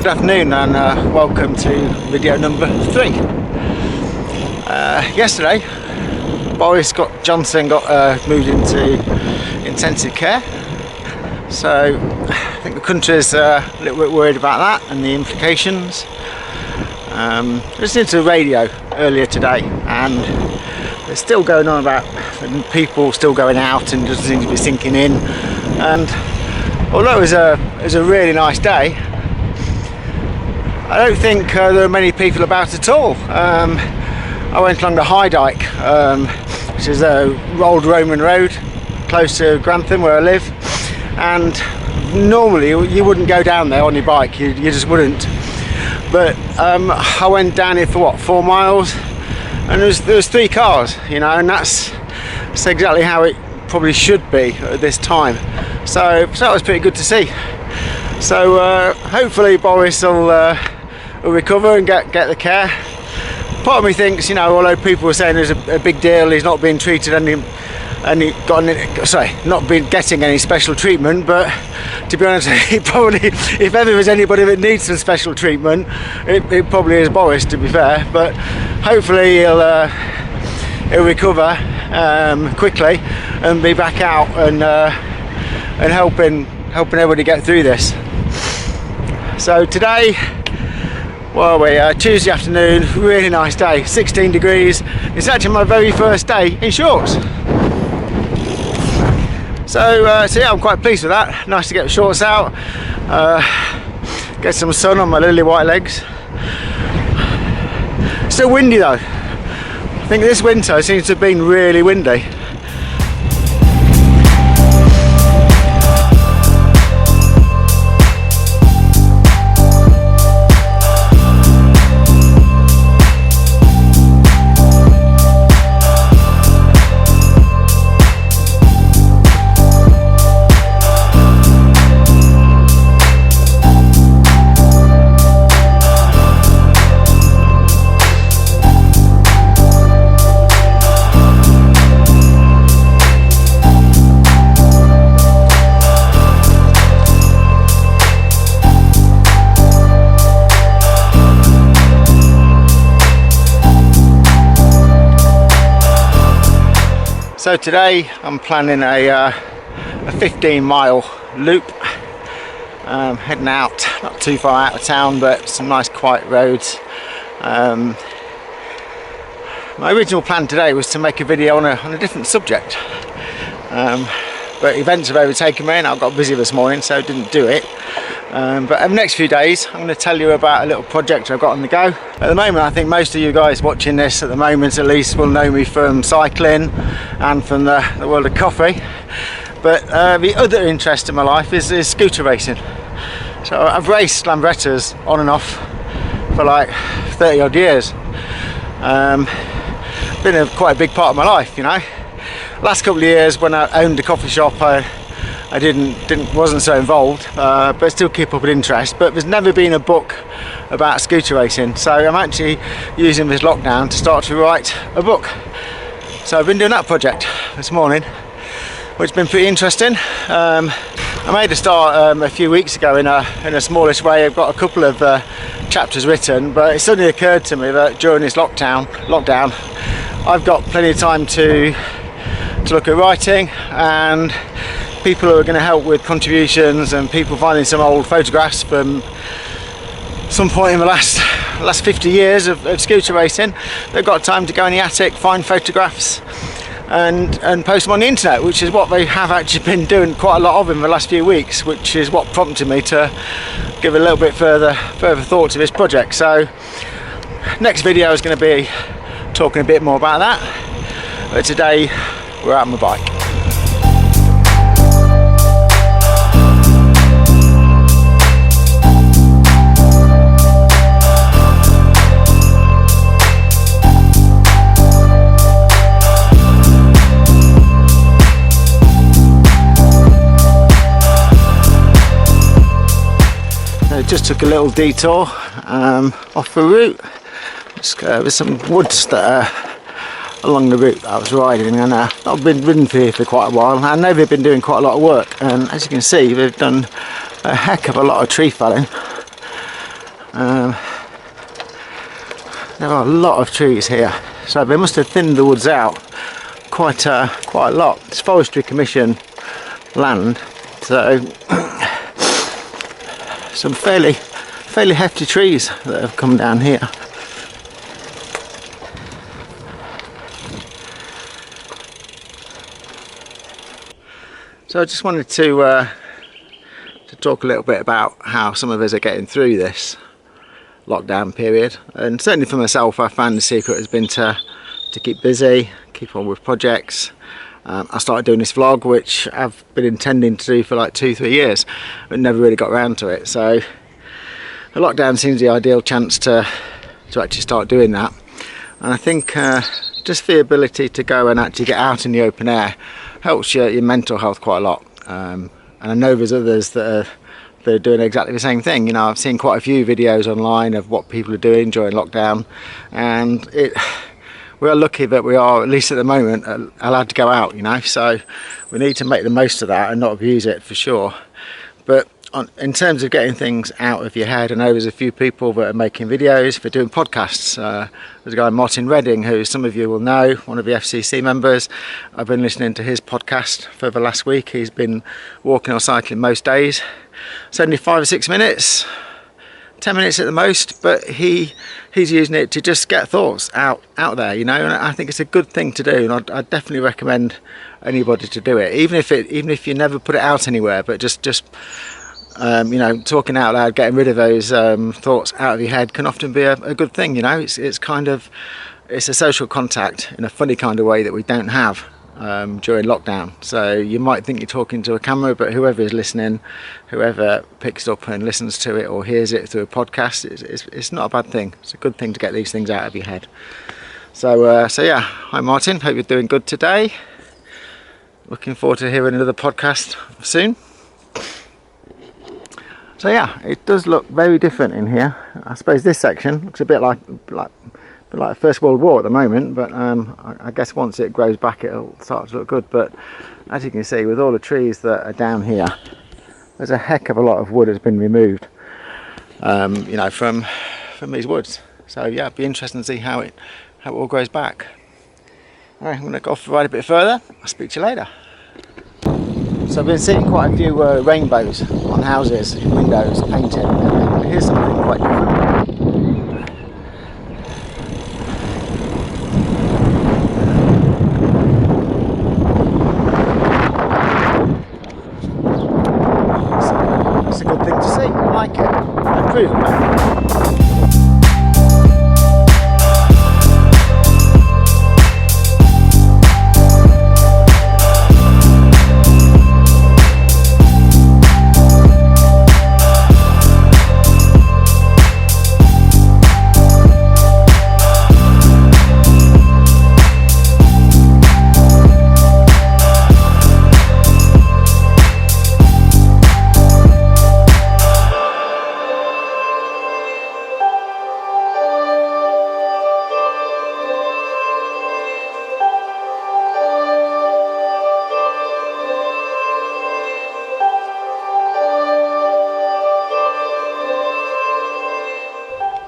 Good afternoon and welcome to video number 3. Yesterday, Boris Johnson got moved into intensive care, so I think the country's a little bit worried about that and the implications. Listening to the radio earlier today, and they're still going on about people still going out and doesn't seem to be sinking in. And although it was a really nice day, I don't think there were many people about at all. I went along the High Dyke, which is a old Roman road close to Grantham where I live, and normally you wouldn't go down there on your bike, you just wouldn't. But I went down it for 4 miles, and there was 3 cars, you know, and that's exactly how it probably should be at this time. So that was pretty good to see. So hopefully Boris will recover and get the care. Part of me thinks, you know, although people were saying there's a big deal, he's not being treated not been getting any special treatment, but to be honest, he probably, if ever there's anybody that needs some special treatment, it probably is Boris, to be fair. But hopefully he'll recover quickly and be back out and helping everybody get through this. So today, Tuesday afternoon, really nice day, 16 degrees. It's actually my very first day in shorts. So yeah, I'm quite pleased with that. Nice to get the shorts out, get some sun on my lily white legs. Still windy though. I think this winter seems to have been really windy. So today I'm planning a 15-mile loop, heading out, not too far out of town, but some nice quiet roads. My original plan today was to make a video on a different subject, but events have overtaken me and I got busy this morning, so I didn't do it. But over the next few days I'm going to tell you about a little project I've got on the go. At the moment, I think most of you guys watching this at the moment at least will know me from cycling and from the world of coffee, but the other interest in my life is scooter racing. So I've raced Lambrettas on and off for like 30 odd years. Been quite a big part of my life, you know. Last couple of years when I owned a coffee shop, I wasn't so involved, but still keep up with interest. But there's never been a book about scooter racing, so I'm actually using this lockdown to start to write a book. So I've been doing that project this morning, which has been pretty interesting. I made a start a few weeks ago in a smallish way. I've got a couple of chapters written, but it suddenly occurred to me that during this lockdown I've got plenty of time to look at writing, and people who are going to help with contributions and people finding some old photographs from some point in the last 50 years of scooter racing. They've got time to go in the attic, find photographs and post them on the internet, which is what they have actually been doing quite a lot of in the last few weeks, which is what prompted me to give a little bit further thought to this project. So next video is going to be talking a bit more about that, but today we're out on my bike. Just took a little detour off the route. There's some woods that are along the route that I was riding, and I've been ridden through here for quite a while. I know they've been doing quite a lot of work, and as you can see, they've done a heck of a lot of tree felling. There are a lot of trees here, so they must have thinned the woods out quite a lot. It's Forestry Commission land, so some fairly hefty trees that have come down here. So I just wanted to talk a little bit about how some of us are getting through this lockdown period, and certainly for myself, I found the secret has been to keep busy, keep on with projects. I started doing this vlog, which I've been intending to do for like 2-3 years, but never really got around to it. So the lockdown seems the ideal chance to actually start doing that. And I think just the ability to go and actually get out in the open air helps your mental health quite a lot. And I know there's others that are doing exactly the same thing. You know, I've seen quite a few videos online of what people are doing during lockdown, and we are lucky that we are, at least at the moment, allowed to go out, you know, so we need to make the most of that and not abuse it, for sure. But in terms of getting things out of your head, I know there's a few people that are making videos, they're doing podcasts. There's a guy, Martin Redding, who some of you will know, one of the FCC members. I've been listening to his podcast for the last week. He's been walking or cycling most days. It's only 5 or 6 minutes, 10 minutes at the most, but he's using it to just get thoughts out there, you know, and I think it's a good thing to do, and I'd definitely recommend anybody to do it, even if you never put it out anywhere, but just you know, talking out loud, getting rid of those thoughts out of your head can often be a good thing, you know. It's a social contact in a funny kind of way that we don't have during lockdown. So you might think you're talking to a camera, but whoever is listening, whoever picks up and listens to it or hears it through a podcast, it's not a bad thing. It's a good thing to get these things out of your head. So yeah, hi Martin, hope you're doing good today. Looking forward to hearing another podcast soon. So yeah, it does look very different in here. I suppose this section looks a bit like First World War at the moment, but I guess once it grows back it'll start to look good. But as you can see, with all the trees that are down here, there's a heck of a lot of wood has been removed, you know, from these woods. So yeah, it'd be interesting to see how it all grows back. All right, I'm going to go off the ride a bit further. I'll speak to you later. So I've been seeing quite a few rainbows on houses, in windows, painted. And here's something quite different. So it's a good thing to see. I like it. I approve of that.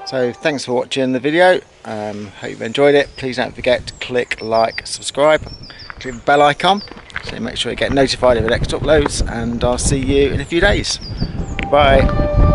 So thanks for watching the video. Hope you've enjoyed it. Please don't forget to click like, subscribe, click the bell icon so you make sure you get notified of the next uploads, and I'll see you in a few days. Bye.